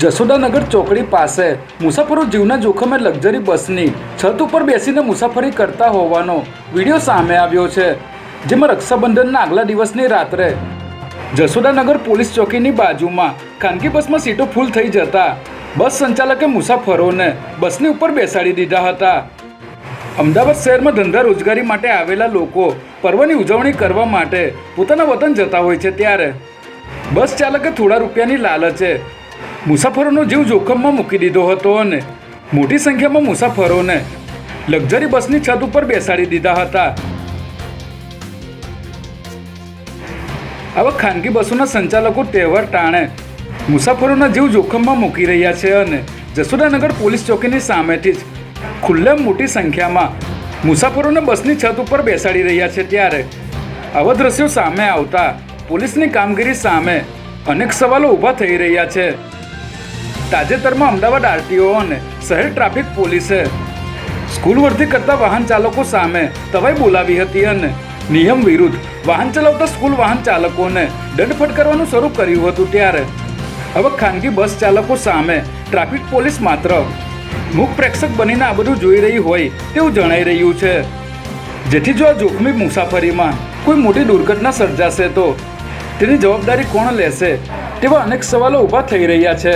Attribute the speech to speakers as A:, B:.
A: જશોદાનગર ચોકડી પાસે મુસાફરો જીવના જોખમે લક્ઝરી બસની છત ઉપર બેસીને મુસાફરી કરતા હોવાનો વિડીયો સામે આવ્યો છે, જેમાં રક્ષાબંધનના આગલા દિવસની રાત્રે જશોદાનગર પોલીસ ચોકીની બાજુમાં ખાનગી બસમાં સીટો ફૂલ થઈ જતા બસ સંચાલકે મુસાફરોને બસની ઉપર બેસાડી દીધા હતા. અમદાવાદ શહેરમાં ધંધા રોજગારી માટે આવેલા લોકો પર્વની ઉજવણી કરવા માટે પોતાના વતન જતા હોય છે, ત્યારે બસ ચાલકે થોડા રૂપિયાની લાલચે મુસાફરોનો જીવ જોખમમાં મૂકી દીધો હતો અને મોટી સંખ્યામાં મુસાફરોને લક્ઝરી બસની છત ઉપર બેસાડી દીધા હતા. આવા ખાનગી બસોના સંચાલકો તહેવાર ટાણે મુસાફરોના જીવ જોખમમાં મૂકી રહ્યા છે અને જશોદાનગર પોલીસ ચોકીની સામેથી જ ખુલ્લેમ મોટી સંખ્યામાં મુસાફરોને બસની છત ઉપર બેસાડી રહ્યા છે, ત્યારે આવા દ્રશ્યો સામે આવતા પોલીસની કામગીરી સામે અનેક સવાલો ઊભા થઈ રહ્યા છે. તાજેતરમાં અમદાવાદ આરટીઓ અને શહેર ટ્રાફિક પોલીસે સ્કૂલ વર્ધી કરતા વાહન ચાલકો સામે તવાઈ બોલાવી હતી અને નિયમ વિરુદ્ધ વાહન ચલાવતા સ્કૂલ વાહન ચાલકોને દંડ ફટકારવાનું શરૂ કર્યું હતું, ત્યારે હવે ખાનગી બસ ચાલકો સામે ટ્રાફિક પોલીસ માત્ર મૂક પ્રેક્ષક બનીને આ બધું જોઈ રહી હોય તેવું જણાઈ રહ્યું છે. જેથી જો આ જોખમી મુસાફરીમાં કોઈ મોટી દુર્ઘટના સર્જાશે તો તેની જવાબદારી કોણ લેશે તેવા અનેક સવાલો ઊભા થઈ રહ્યા છે.